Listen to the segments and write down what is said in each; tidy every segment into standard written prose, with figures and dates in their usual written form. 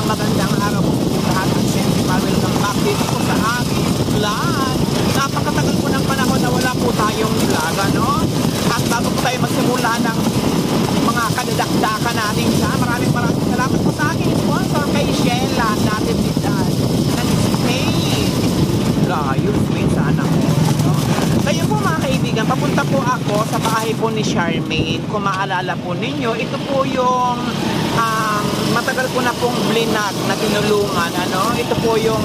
magandang araw po lahat at siyempre welcome back dito po sa aking vlog. Napakatagal po ng panahon na wala po tayong vlog, ano? At bago po tayo magsimula ng mga kadadakdakan natin siya, maraming salamat po sa aking sponsor kay Sheila Natividad ng Spain. Layo, Spain sana ko. Kayo po mga kaibigan, papunta po ako sa bahay po ni Charmaine. Kung maalala po ninyo, ito po yung matagal ko na pong blinag na tinulungan. Ano? Ito po yung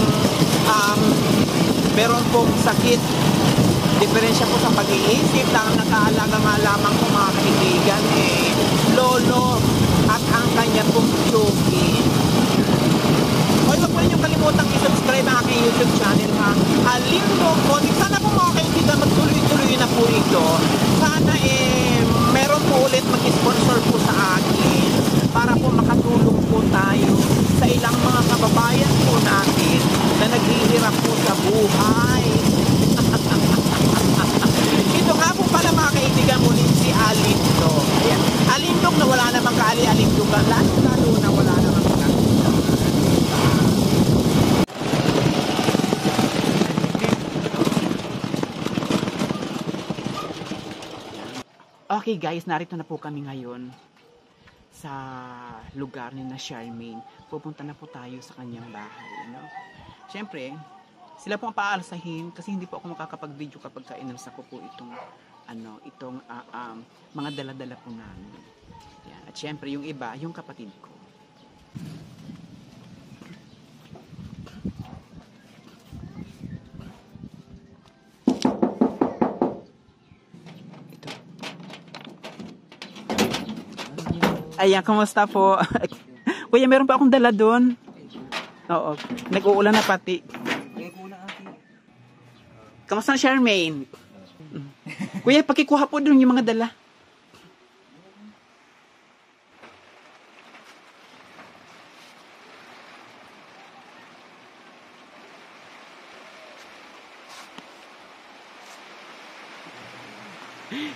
meron pong sakit. Diferensya po sa pag-iisip lang, nakaalaga nga lamang po mga kaibigan lolo at ang kanya pong choki. Huwag po ninyong kalimutang i-subscribe ang aking YouTube channel ha. Halindog po. Sana po mga kaibigan magtuloy-tuloy na po ito. Sana meron po ulit mag-sponsor po sa akin para po makatulong po tayo sa ilang mga kababayan po natin na naghihirap po sa buhay. Ito nga po pala mga kaibigan muli si Alindog. Ayan. Alindog na wala namang kaali-alindog. Lalo na wala namang Okay guys, narito na po kami ngayon sa lugar ni na Charmaine. Pupunta na po tayo sa kanyang bahay, no? Siyempre, sila po ang paalsahin kasi hindi po ako makakapag-video kapag kainansa ko po itong mga dala-dala po namin. Yan. At siyempre, yung iba, yung kapatid ko. Ayan, kumusta po? Kuya, meron pa akong dala doon. Oo, nag-uulan na pati. Kamusta na Charmaine? Kuya, pakikuha po doon yung mga dala.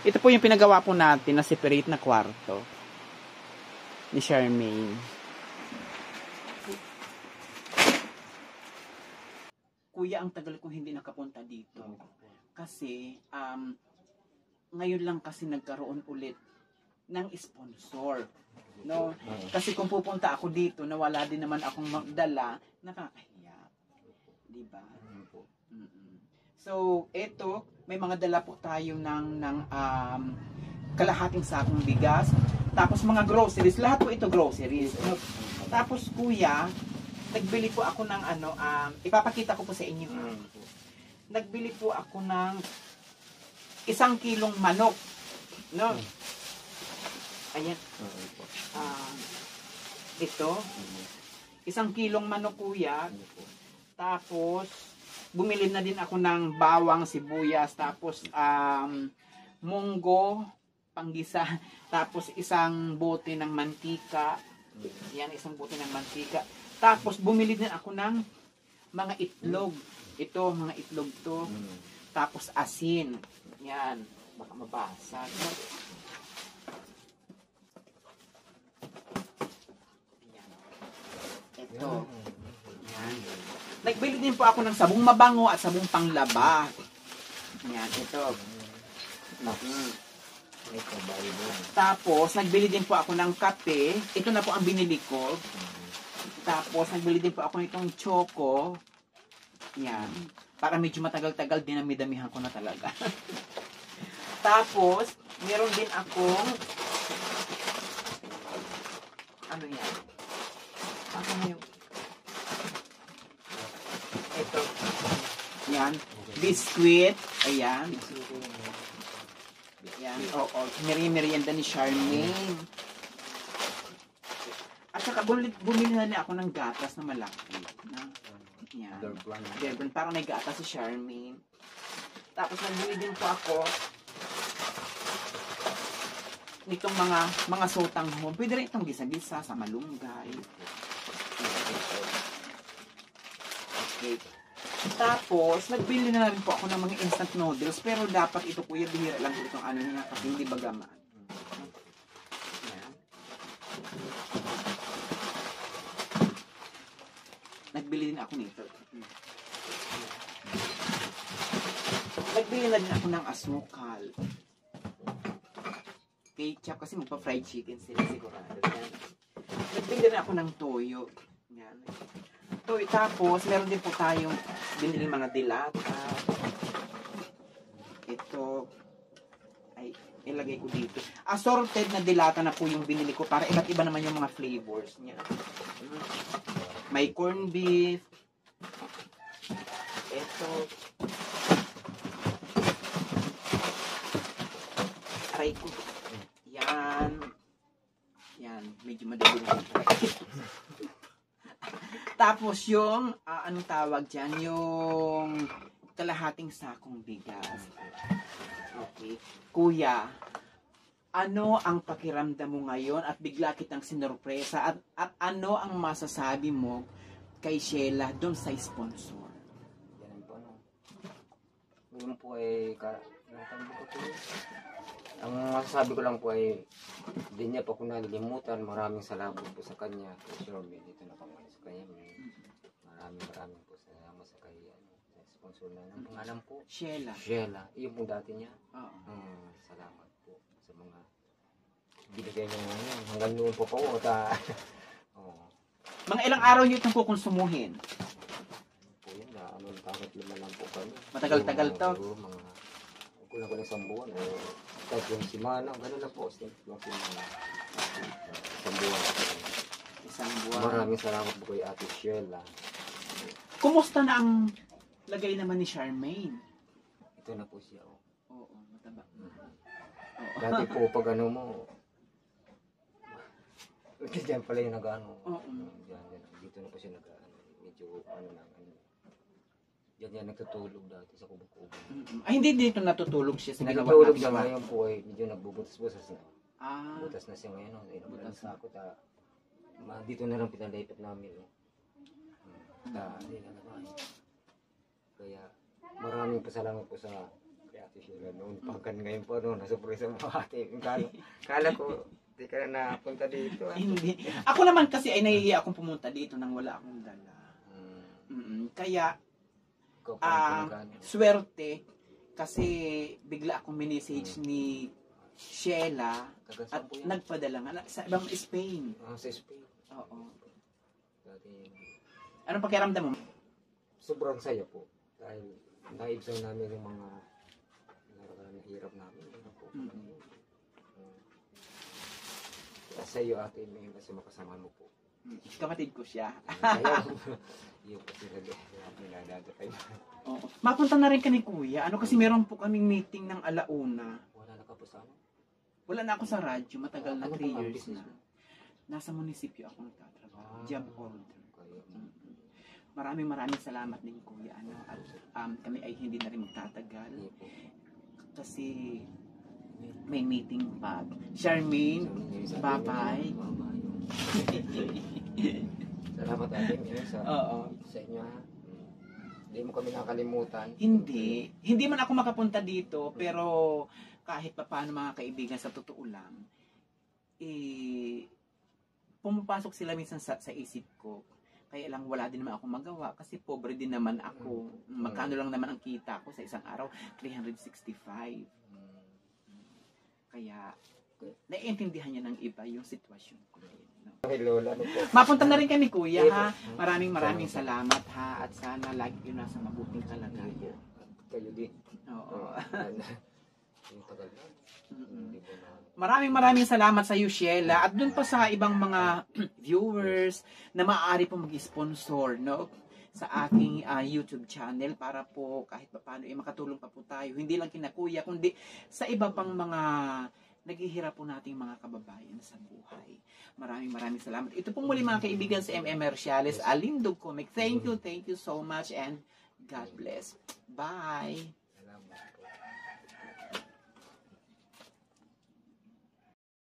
Ito po yung pinagawa po natin na separate na kwarto ni Charmaine. Kuya, ang tagal kong hindi nakapunta dito. Kasi, ngayon lang kasi nagkaroon ulit ng sponsor. No? Kasi kung pupunta ako dito, na wala din naman akong magdala, nakakahiya. Diba? So, eto, may mga dala po tayo ng kalahating sakong bigas. Tapos mga groceries, lahat po ito groceries. Tapos kuya, nagbili po ako ng ipapakita ko po sa inyo. Nagbili po ako ng 1 kilong manok. No? Ayan. Ito. 1 kilong manok kuya. Tapos, bumili na din ako ng bawang, sibuyas, tapos munggo, panggisa, tapos 1 bote ng mantika. Yan, 1 bote ng mantika. Tapos bumili din ako ng mga itlog. Ito, mga itlog to. Tapos asin. Yan, baka mabasag. Yan. Ito. Yan. Nagbili din po ako ng sabong mabango at sabong panglaba. Yan, ito. Tapos, nagbili din po ako ng kape. Ito na po ang binili ko. Tapos, nagbili din po ako nitong choco. Yan. Para medyo matagal-tagal, dinami-damihan ko na talaga. Tapos, meron din akong ano yan? Ano yung ito. Yan. Biscuit. Ayan. Yan. Oo. Merienda ni Charmaine. At saka bumili na niya ako ng gatas na malaki. Yan. Derbrand. Parang may gatas si Charmaine. Tapos nagbili din po ako nitong mga sotang home. Pwede rin itong gisa-gisa sa malunggay. Okay. Tapos, nagbili na rin po ako ng mga instant noodles. Pero dapat ito kuya, bihira lang itong ano niya kasi hindi bagaman. nagbili din ako nito. Nagbili na din ako ng asukal. Ketchup kasi magpa-fried chicken sila sigurado. Yan. Nagbili din ako ng toyo. Yan. Toyo. Tapos, meron din po tayong binili mga dilata. Ito, ay, ilagay ko dito. Assorted na dilata na po yung binili ko para iba't iba naman yung mga flavors niya. May corned beef. Ito. Aray ko. Yan. Yan. Medyo madali na. Tapos yung, anong tawag dyan? Yung kalahating sakong bigas. Okay. Kuya, ano ang pakiramdam mo ngayon at bigla kitang sinurpresa at ano ang masasabi mo kay Sheila doon sa sponsor? Yan po, ano. Ngayon po ay ang masasabi ko lang po ay hindi niya po ako nalilimutan. Maraming salamat po sa kanya. Sure, dito na kami sa kanya. Maraming po salamat sa kanya. Sa sponsor na ng pangalan po. Sheila. Sheila. Iyon po dati niya. Oo. Salamat po sa mga binigay niya ngayon. Hanggang noon po po. Mga ilang araw niyo itong kukonsumuhin? Po yun na. Kahit lima lang po kami. Matagal-tagal to? Mga kulang ko ng isang buwan. Kahit yung simana, gano'n na po. Yung simana. Isang buwan. Isang buwan. Maraming salamat po kay Ate Sheila. Kumusta na ang lagay naman ni Charmaine? Ito na po siya. Oo, mataba. Oo. Dati po pag ano mo, diyan pala yung nag-ano. Oo. Dito na po siya nag-ano. Medyo ano lang. Diyan nagtutulog dati sa kubo-kubo. Ay, hindi dito natutulog siya sa ginawa Nagtutulog siya ngayon po ay medyo nagbubutas-butas na. Butas na siya ngayon. Butas na ako. Dito na lang pinalipat namin. Hindi na naman. Kaya maraming pasalamat po sa kay Ate Sheila noon. Pagkan ngayon po, nasurpresa mo ate. Kala ko, di ka na napunta dito. Hindi. Ako naman kasi ay nahihiya akong pumunta dito nang wala akong dala. Kaya, swerte kasi bigla akong minessage ni Sheila at nagpadala nga sa ibang Spain. Sa Spain. Oo. Anong pakiramdam mo? Sobrang saya po. Dahil naibsan namin yung mga hirap namin. Sa iyo ate, may kasi makasama mo po. Kapatid ko siya. Iyo po sila nilalada kayo. Oo. Mapunta na rin ka ni Kuya. Ano kasi meron po kaming meeting ng alauna. Wala na ka po sa ano? Wala na ako sa radyo. Matagal na 3 years na. Mo? Nasa munisipyo ako nagtatrabaho. Job order. Maraming salamat din Kuya. At kami ay hindi na rin magtatagal. Kasi may meeting pa. Charmaine, bye-bye. Salamat ate sa inyo ha. Hindi mo kami nakalimutan. Hindi man ako makapunta dito, pero kahit pa paano mga kaibigan, sa totoo lang, pumapasok sila minsan sa isip ko. Kaya lang wala din naman ako magawa kasi pobre din naman ako. Magkano lang naman ang kita ko sa isang araw? 365. Kaya naiintindihan niya ng iba yung sitwasyon ko. Hello, ano po? Mapunta na rin kami Kuya ha. Maraming salamat ha. At sana lagi yun nasa mabuting kalagayan. Kayo din. Oo. Yung tagal na. Maraming salamat sa iyo, Sheila. At dun pa sa ibang mga viewers na maaari po mag-sponsor, no? Sa aking YouTube channel para po kahit paano makatulong pa po tayo. Hindi lang kina Kuya, kundi sa iba pang mga naghihirap po nating mga kababayan sa buhay. Maraming salamat. Ito po muli mga kaibigan sa MMR Ciales, Alindog Comic. Thank you so much and God bless. Bye!